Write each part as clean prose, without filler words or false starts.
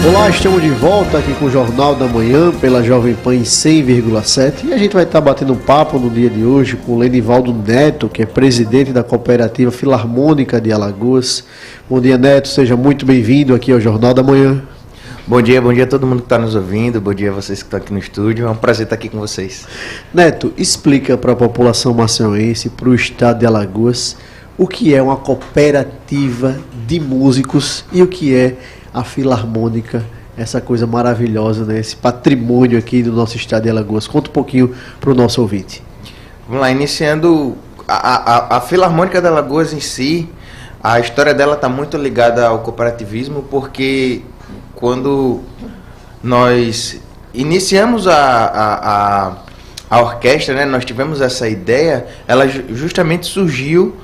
Olá, estamos de volta aqui com o Jornal da Manhã pela Jovem Pan em 100,7 e a gente vai estar batendo um papo no dia de hoje com o Lenivaldo Neto, que é presidente da Cooperativa Filarmônica de Alagoas. Bom dia, Neto, seja muito bem-vindo aqui ao Jornal da Manhã. Bom dia a todo mundo que está nos ouvindo, bom dia a vocês que estão aqui no estúdio, é um prazer estar aqui com vocês. Neto, explica para a população maceiense, para o estado de Alagoas, o que é uma cooperativa de músicos e o que é a Filarmônica, essa coisa maravilhosa, né? Esse patrimônio aqui do nosso estado de Alagoas. Conta um pouquinho para o nosso ouvinte. Vamos lá, iniciando a Filarmônica de Alagoas em si, a história dela está muito ligada ao cooperativismo, porque quando nós iniciamos a orquestra, né, nós tivemos essa ideia, ela justamente surgiu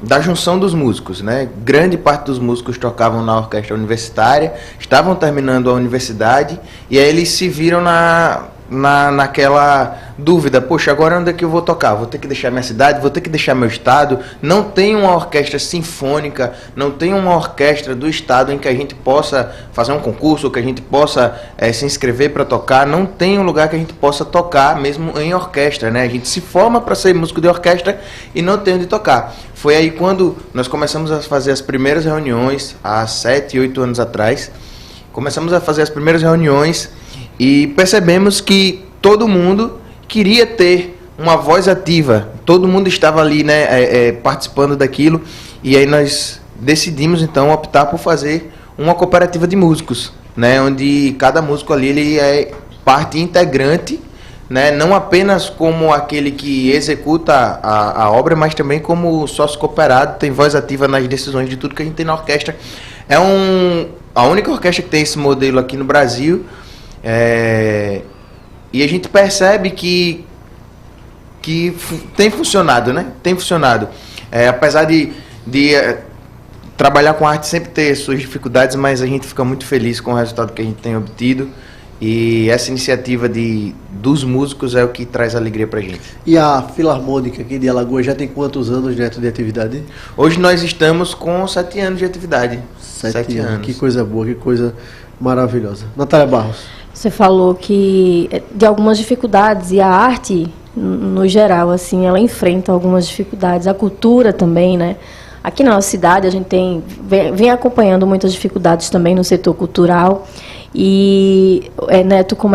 da junção dos músicos, né? Grande parte dos músicos tocavam na orquestra universitária, estavam terminando a universidade e aí eles se viram naquela dúvida: poxa, agora onde é que eu vou tocar? Vou ter que deixar minha cidade, vou ter que deixar meu estado. Não tem uma orquestra sinfônica, não tem uma orquestra do estado em que a gente possa fazer um concurso, que a gente possa se inscrever para tocar. Não tem um lugar que a gente possa tocar mesmo em orquestra, né? A gente se forma para ser músico de orquestra e não tem onde tocar. Foi aí quando nós começamos a fazer as primeiras reuniões, há 7, 8 anos atrás. Começamos a fazer as primeiras reuniões e percebemos que todo mundo queria ter uma voz ativa. Todo mundo estava ali, né, participando daquilo. E aí nós decidimos, então, optar por fazer uma cooperativa de músicos, né, onde cada músico ali ele é parte integrante, né, não apenas como aquele que executa a obra, mas também como sócio cooperado, tem voz ativa nas decisões de tudo que a gente tem na orquestra. É a única orquestra que tem esse modelo aqui no Brasil, e a gente percebe que tem funcionado, né? Tem funcionado. Apesar de trabalhar com arte sempre ter suas dificuldades, mas a gente fica muito feliz com o resultado que a gente tem obtido. E essa iniciativa dos músicos é o que traz alegria pra gente. E a Filarmônica aqui de Alagoas já tem quantos anos dentro de atividade? Hoje nós estamos com 7 anos de atividade. 7 anos. Que coisa boa, que coisa maravilhosa. Natália Barros. Você falou que de algumas dificuldades, e a arte, no geral, assim, ela enfrenta algumas dificuldades. A cultura também, né? Aqui na nossa cidade a gente vem acompanhando muitas dificuldades também no setor cultural. E, Neto, como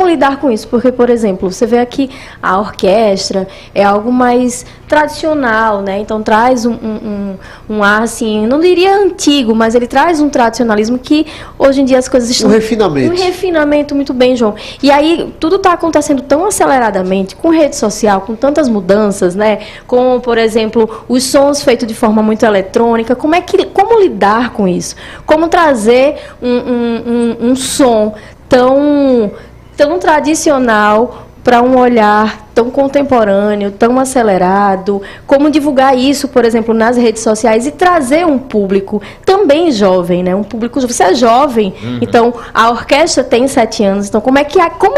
lidar com isso? Porque, por exemplo, você vê aqui a orquestra é algo mais tradicional, né? Então traz um ar, assim, não diria antigo, mas ele traz um tradicionalismo que hoje em dia as coisas estão... Um refinamento. Um refinamento, muito bem, João. E aí tudo está acontecendo tão aceleradamente, com rede social, com tantas mudanças, né? Como, por exemplo, os sons feitos de forma muito eletrônica. Como lidar com isso? Como trazer um som tão tradicional para um olhar tão contemporâneo, tão acelerado? Como divulgar isso, por exemplo, nas redes sociais e trazer um público também jovem, né? Um público, você é jovem, então a orquestra tem 7 anos, então como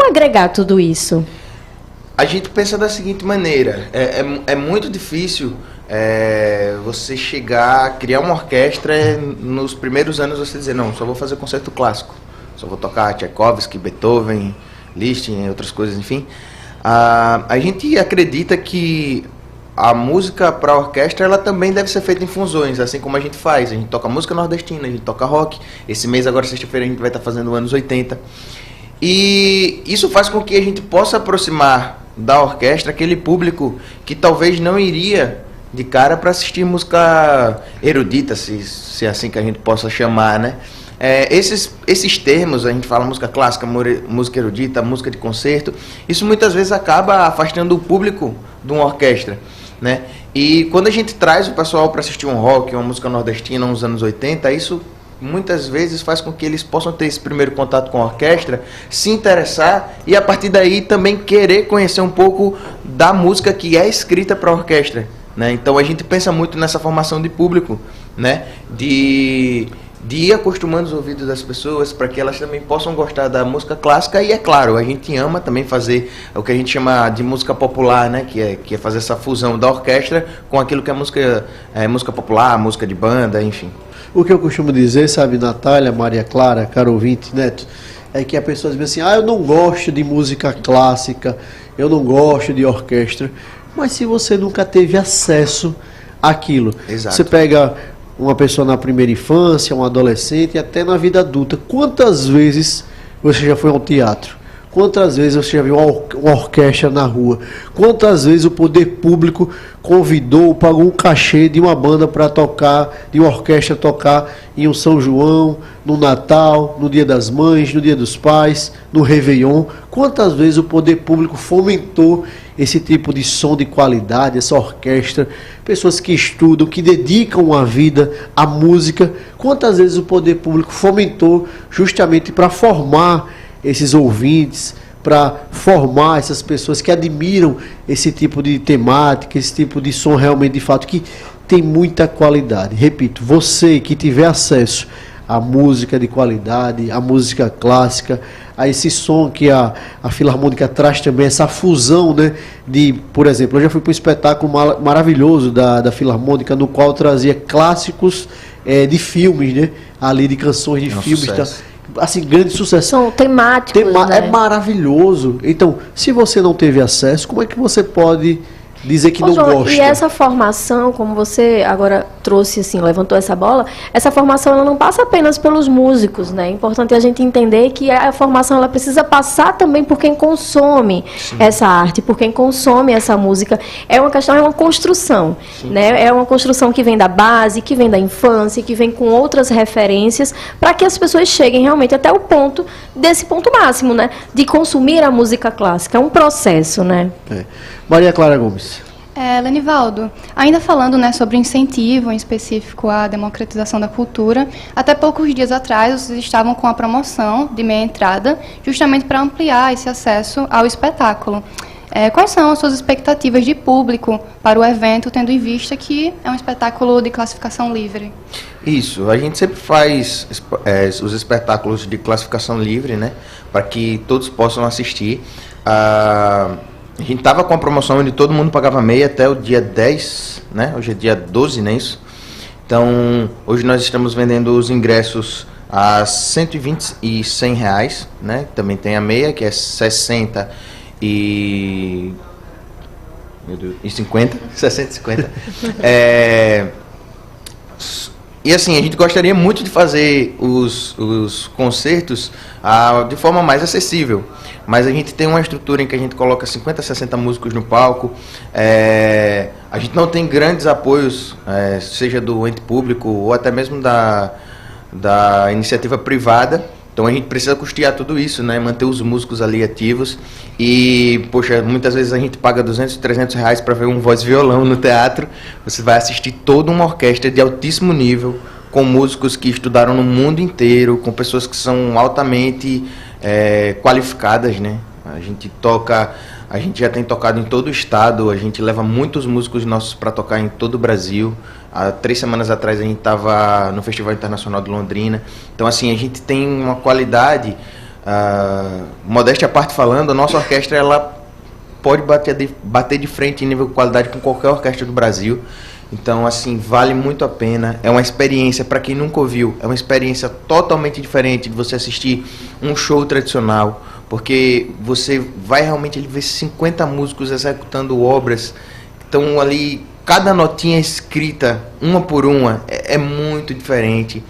agregar tudo isso? A gente pensa da seguinte maneira: é muito difícil você criar uma orquestra nos primeiros anos, você dizer, não, só vou fazer concerto clássico, só vou tocar Tchaikovsky, Beethoven, Liszt e outras coisas, enfim. A gente acredita que a música para a orquestra ela também deve ser feita em fusões, assim como a gente faz. A gente toca música nordestina, a gente toca rock. Esse mês, agora sexta-feira, a gente vai estar fazendo anos 80. E isso faz com que a gente possa aproximar da orquestra aquele público que talvez não iria de cara para assistir música erudita, se é assim que a gente possa chamar, né? Esses termos, a gente fala música clássica, música erudita, música de concerto, isso muitas vezes acaba afastando o público de uma orquestra, né? E quando a gente traz o pessoal para assistir um rock, uma música nordestina, uns anos 80, isso muitas vezes faz com que eles possam ter esse primeiro contato com a orquestra, se interessar e a partir daí também querer conhecer um pouco da música que é escrita para a orquestra, né? Então a gente pensa muito nessa formação de público, né? De de ir acostumando os ouvidos das pessoas para que elas também possam gostar da música clássica. E é claro, a gente ama também fazer o que a gente chama de música popular, né? Que é fazer essa fusão da orquestra com aquilo que é música popular, música de banda, enfim. O que eu costumo dizer, sabe, Natália, Maria Clara, caro ouvinte, Neto, é que a pessoa diz assim, eu não gosto de música clássica, eu não gosto de orquestra, mas se você nunca teve acesso àquilo, Exato. Você pega uma pessoa na primeira infância, um adolescente e até na vida adulta, quantas vezes você já foi ao teatro? Quantas vezes você já viu uma orquestra na rua? Quantas vezes o poder público convidou, pagou um cachê de uma banda para tocar, de uma orquestra tocar em um São João, no Natal, no Dia das Mães, no Dia dos Pais, no Réveillon? Quantas vezes o poder público fomentou esse tipo de som de qualidade, essa orquestra, pessoas que estudam, que dedicam a vida à música? Quantas vezes o poder público fomentou justamente para formar esses ouvintes, para formar essas pessoas que admiram esse tipo de temática, esse tipo de som realmente de fato que tem muita qualidade. Repito, você que tiver acesso à música de qualidade, à música clássica, a esse som que a Filarmônica traz também, essa fusão, né, de, por exemplo, eu já fui para um espetáculo maravilhoso da Filarmônica, no qual trazia clássicos de filmes, né, ali de canções de filmes, assim, grande sucesso. São temáticos, né? É maravilhoso. Então, se você não teve acesso, como é que você pode dizer que não João, gosta? E essa formação, como você agora trouxe, assim, levantou essa bola, essa formação ela não passa apenas pelos músicos, né? É importante a gente entender que a formação ela precisa passar também por quem consome essa arte, por quem consome essa música. É uma questão, é uma construção, né? É uma construção que vem da base, que vem da infância, que vem com outras referências, para que as pessoas cheguem realmente até o ponto, desse ponto máximo, né? De consumir a música clássica. É um processo, né? Maria Clara Gomes. Lenivaldo, ainda falando, né, sobre incentivo em específico à democratização da cultura, até poucos dias atrás vocês estavam com a promoção de meia entrada, justamente para ampliar esse acesso ao espetáculo. Quais são as suas expectativas de público para o evento, tendo em vista que é um espetáculo de classificação livre? Isso, a gente sempre faz os espetáculos de classificação livre, né, para que todos possam assistir. A gente estava com a promoção onde todo mundo pagava meia até o dia 10, né? Hoje é dia 12, não é isso? Então, hoje nós estamos vendendo os ingressos a R$120 e R$100, né? Também tem a meia, que é 60 e... Meu Deus, e 50? 60 e 50. E assim, a gente gostaria muito de fazer os concertos de forma mais acessível. Mas a gente tem uma estrutura em que a gente coloca 50, 60 músicos no palco. A gente não tem grandes apoios, seja do ente público ou até mesmo da iniciativa privada. Então a gente precisa custear tudo isso, né? Manter os músicos ali ativos. E, poxa, muitas vezes a gente paga R$200, R$300 para ver um voz e violão no teatro. Você vai assistir toda uma orquestra de altíssimo nível, com músicos que estudaram no mundo inteiro, com pessoas que são altamente qualificadas, né? A gente já tem tocado em todo o estado, a gente leva muitos músicos nossos para tocar em todo o Brasil. Há 3 semanas atrás a gente estava no Festival Internacional de Londrina. Então, assim, a gente tem uma qualidade, modéstia à parte falando, a nossa orquestra ela pode bater de frente em nível de qualidade com qualquer orquestra do Brasil. Então, assim, vale muito a pena. É uma experiência, para quem nunca ouviu, é uma experiência totalmente diferente de você assistir um show tradicional, porque você vai realmente ver 50 músicos executando obras que estão ali, cada notinha escrita, uma por uma, é muito diferente.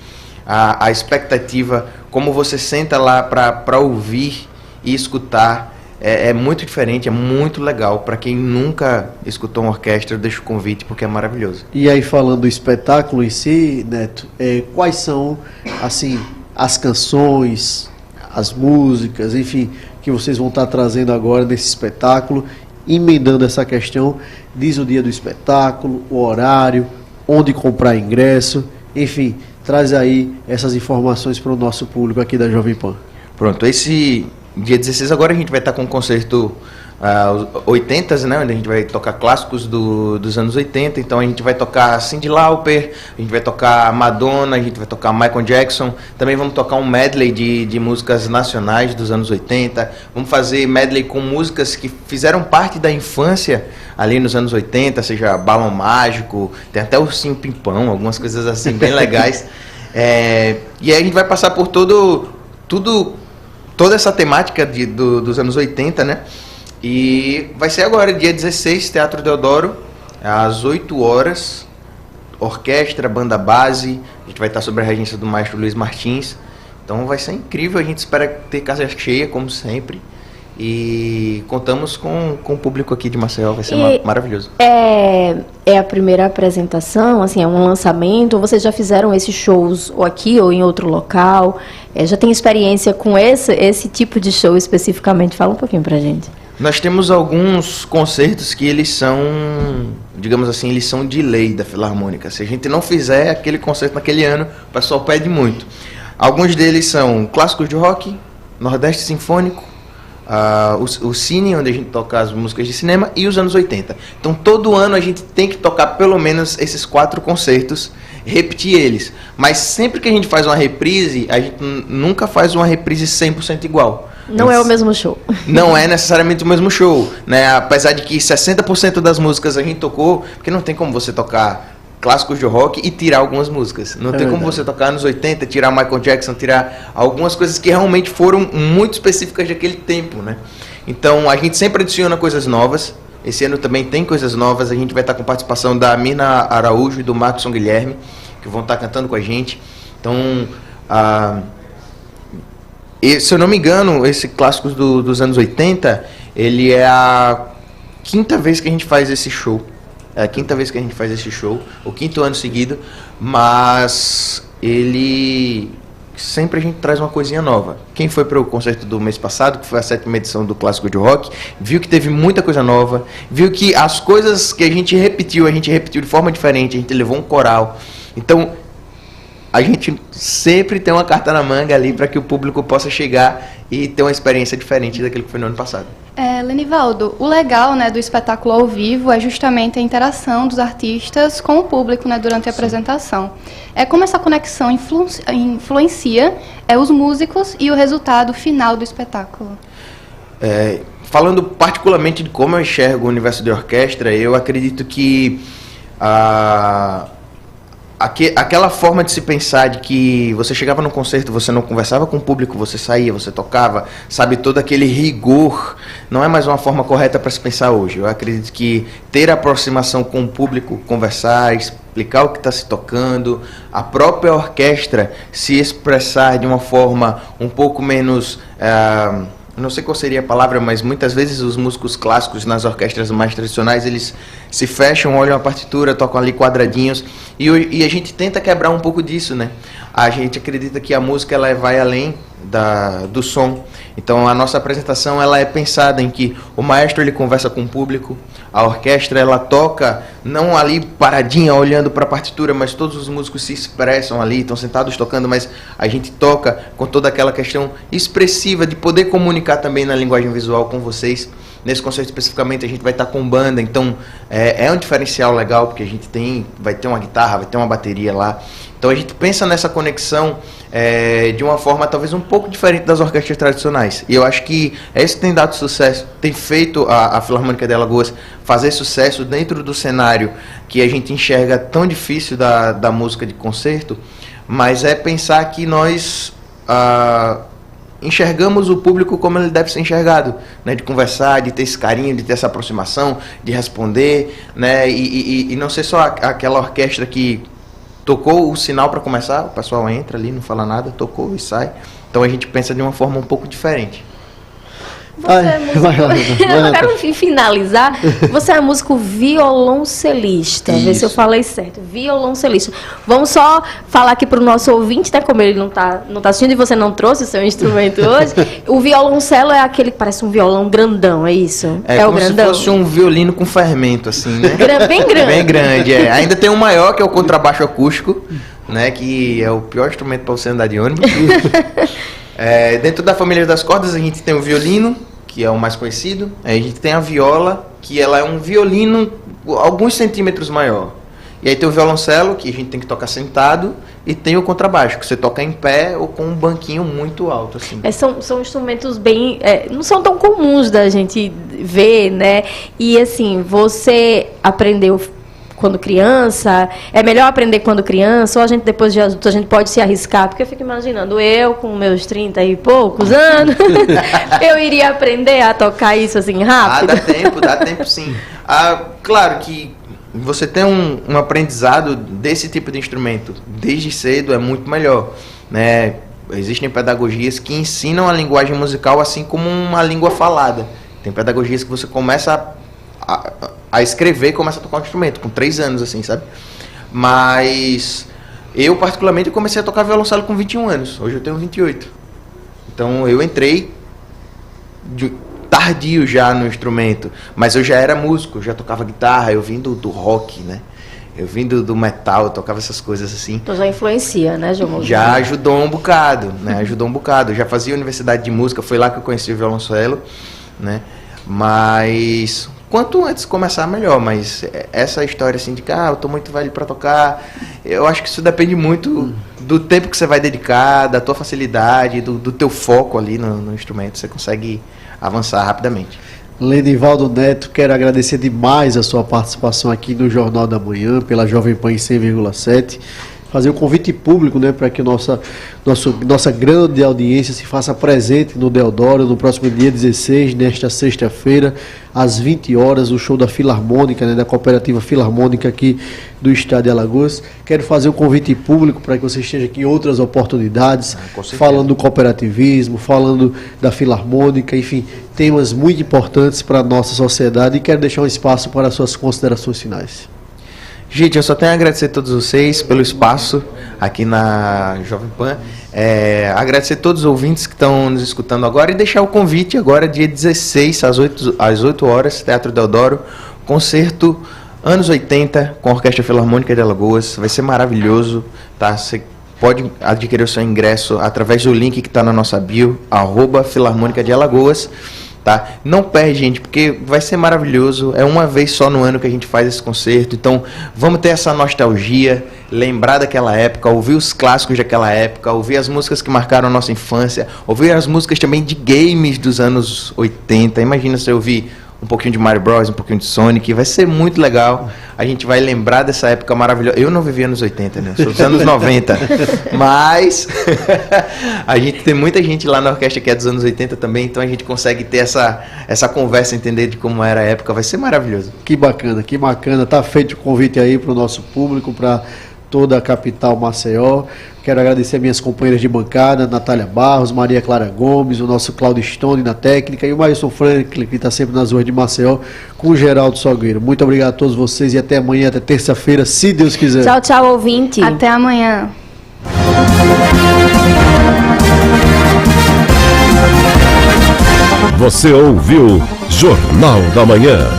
A expectativa, como você senta lá para ouvir e escutar, é muito diferente, é muito legal. Para quem nunca escutou uma orquestra, eu deixo o convite porque é maravilhoso. E aí, falando do espetáculo em si, Neto, quais são, assim, as canções, as músicas, enfim, que vocês vão estar trazendo agora nesse espetáculo, emendando essa questão, diz o dia do espetáculo, o horário, onde comprar ingresso, enfim, traz aí essas informações para o nosso público aqui da Jovem Pan. Pronto, esse dia 16 agora a gente vai estar com um concerto os 80s, né, onde a gente vai tocar clássicos dos anos 80, então a gente vai tocar Cyndi Lauper, a gente vai tocar Madonna, a gente vai tocar Michael Jackson, também vamos tocar um medley de músicas nacionais dos anos 80, vamos fazer medley com músicas que fizeram parte da infância ali nos anos 80, seja Balão Mágico, tem até Ursinho Pimpão, algumas coisas assim bem legais. E aí a gente vai passar por toda essa temática dos anos 80, né? E vai ser agora, dia 16, Teatro Deodoro, às 8 horas, orquestra, banda base, a gente vai estar sob a regência do maestro Luiz Martins, então vai ser incrível, a gente espera ter casa cheia, como sempre, e contamos com o público aqui de Maceió, vai ser maravilhoso. É a primeira apresentação, assim, é um lançamento, ou vocês já fizeram esses shows ou aqui ou em outro local? Já tem experiência com esse tipo de show especificamente? Fala um pouquinho pra gente. Nós temos alguns concertos que eles são, digamos assim, eles são de lei da Filarmônica. Se a gente não fizer aquele concerto naquele ano, o pessoal pede muito. Alguns deles são clássicos de rock, Nordeste Sinfônico, o Cine, onde a gente toca as músicas de cinema, e os anos 80. Então todo ano a gente tem que tocar pelo menos esses 4 concertos, repetir eles. Mas sempre que a gente faz uma reprise, a gente nunca faz uma reprise 100% igual. Não é o mesmo show. Não é necessariamente o mesmo show, né? Apesar de que 60% das músicas a gente tocou, porque não tem como você tocar clássicos de rock e tirar algumas músicas. Não tem como você tocar nos 80, tirar Michael Jackson, tirar algumas coisas que realmente foram muito específicas daquele tempo, né? Então a gente sempre adiciona coisas novas. Esse ano também tem coisas novas. A gente vai estar com participação da Mina Araújo e do Marcos Guilherme, que vão estar cantando com a gente. Então, se eu não me engano, esse Clássicos dos anos 80, ele é a 5ª vez que a gente faz esse show. É a 5ª vez que a gente faz esse show, o 5º ano seguido, mas ele... sempre a gente traz uma coisinha nova. Quem foi para o concerto do mês passado, que foi a 7ª edição do Clássico de Rock, viu que teve muita coisa nova, viu que as coisas que a gente repetiu de forma diferente, a gente levou um coral. Então, a gente sempre tem uma carta na manga ali para que o público possa chegar e ter uma experiência diferente daquilo que foi no ano passado. Lenivaldo, o legal, né, do espetáculo ao vivo é justamente a interação dos artistas com o público, né, durante a apresentação. Como essa conexão influencia os músicos e o resultado final do espetáculo? Falando particularmente de como eu enxergo o universo de orquestra, eu acredito que aquela forma de se pensar de que você chegava num concerto, você não conversava com o público, você saía, você tocava, sabe, todo aquele rigor, não é mais uma forma correta para se pensar hoje. Eu acredito que ter aproximação com o público, conversar, explicar o que está se tocando, a própria orquestra se expressar de uma forma um pouco menos... não sei qual seria a palavra, mas muitas vezes os músicos clássicos nas orquestras mais tradicionais, eles se fecham, olham a partitura, tocam ali quadradinhos, e a gente tenta quebrar um pouco disso, né? A gente acredita que a música ela vai além do som. Então a nossa apresentação ela é pensada em que o maestro ele conversa com o público, a orquestra ela toca não ali paradinha olhando para a partitura, mas todos os músicos se expressam ali, estão sentados tocando, mas a gente toca com toda aquela questão expressiva de poder comunicar também na linguagem visual com vocês. Nesse concerto especificamente a gente vai estar com banda, então é um diferencial legal, porque a gente vai ter uma guitarra, vai ter uma bateria lá. Então a gente pensa nessa conexão de uma forma talvez um pouco diferente das orquestras tradicionais. E eu acho que é isso que tem dado sucesso, tem feito a Filarmônica de Alagoas fazer sucesso dentro do cenário que a gente enxerga tão difícil da música de concerto, mas é pensar que nós... enxergamos o público como ele deve ser enxergado, né? De conversar, de ter esse carinho, de ter essa aproximação, de responder, né? E não ser só aquela orquestra que tocou o sinal para começar, o pessoal entra ali, não fala nada, tocou e sai. Então a gente pensa de uma forma um pouco diferente. Eu quero finalizar. Você é músico violoncelista. Ver se eu falei certo. Violoncelista. Vamos só falar aqui para o nosso ouvinte, né? Como ele não tá assistindo e você não trouxe o seu instrumento hoje. O violoncelo é aquele que parece um violão grandão, é isso? É o grandão? Se fosse um violino com fermento, assim, né? Bem grande. Bem grande, Ainda tem um maior, que é o contrabaixo acústico, né? Que é o pior instrumento para você andar de ônibus. Dentro da família das cordas, a gente tem o violino, que é o mais conhecido. Aí a gente tem a viola, que ela é um violino alguns centímetros maior. E aí tem o violoncelo, que a gente tem que tocar sentado, e tem o contrabaixo, que você toca em pé ou com um banquinho muito alto, assim. São instrumentos bem... não são tão comuns da gente ver, né? E, assim, você aprendeu quando criança? É melhor aprender quando criança? Ou a gente, depois de adulto, a gente pode se arriscar? Porque eu fico imaginando, eu com meus 30 e poucos anos, eu iria aprender a tocar isso, assim, rápido? Dá tempo sim. Claro que você ter um aprendizado desse tipo de instrumento desde cedo é muito melhor, né? Existem pedagogias que ensinam a linguagem musical assim como uma língua falada. Tem pedagogias que você começa a escrever e começa a tocar um instrumento com 3 anos, assim, sabe? Mas eu, particularmente, comecei a tocar violoncelo com 21 anos. Hoje eu tenho 28. Então eu entrei tardio já no instrumento, mas eu já era músico, já tocava guitarra, eu vim do rock, né? Eu vim do metal, eu tocava essas coisas assim. Então já influencia, né, João? Já ajudou um bocado, né? Ajudou um bocado. Eu já fazia universidade de música, foi lá que eu conheci o violoncelo, né? Mas quanto antes começar, melhor. Mas essa história assim de que eu tô muito velho para tocar, eu acho que isso depende muito do tempo que você vai dedicar, da tua facilidade, do teu foco ali no instrumento. Você consegue avançar rapidamente. Lenivaldo Neto, quero agradecer demais a sua participação aqui no Jornal da Manhã, pela Jovem Pan em 100,7. Fazer um convite público, né, para que nossa grande audiência se faça presente no Deodoro no próximo dia 16, nesta sexta-feira, às 20 horas, o show da Filarmônica, né, da Cooperativa Filarmônica aqui do Estado de Alagoas. Quero fazer um convite público para que você esteja aqui em outras oportunidades, falando do cooperativismo, falando da Filarmônica, enfim, temas muito importantes para a nossa sociedade, e quero deixar um espaço para as suas considerações finais. Gente, eu só tenho a agradecer a todos vocês pelo espaço aqui na Jovem Pan. Agradecer a todos os ouvintes que estão nos escutando agora e deixar o convite agora, dia 16, às 8 horas, Teatro Deodoro, concerto anos 80 com a Orquestra Filarmônica de Alagoas. Vai ser maravilhoso, tá? Você pode adquirir o seu ingresso através do link que está na nossa bio, @Filarmônica de Alagoas. Tá? Não perde, gente, porque vai ser maravilhoso. É uma vez só no ano que a gente faz esse concerto. Então, vamos ter essa nostalgia, lembrar daquela época, ouvir os clássicos daquela época, ouvir as músicas que marcaram a nossa infância, ouvir as músicas também de games dos anos 80. Imagina você ouvir um pouquinho de Mario Bros, um pouquinho de Sonic. Vai ser muito legal. A gente vai lembrar dessa época maravilhosa. Eu não vivi anos 80, né? Sou dos anos 90. Mas a gente tem muita gente lá na orquestra que é dos anos 80 também. Então a gente consegue ter essa conversa, entender de como era a época. Vai ser maravilhoso. Que bacana, que bacana. Tá feito o convite aí para o nosso público, para toda a capital Maceió. Quero agradecer minhas companheiras de bancada, Natália Barros, Maria Clara Gomes, o nosso Claudio Stone na técnica e o Mailson Franklin, que está sempre nas ruas de Maceió, com o Geraldo Salgueiro. Muito obrigado a todos vocês e até amanhã, até terça-feira, se Deus quiser. Tchau, tchau, ouvinte. Até amanhã. Você ouviu Jornal da Manhã.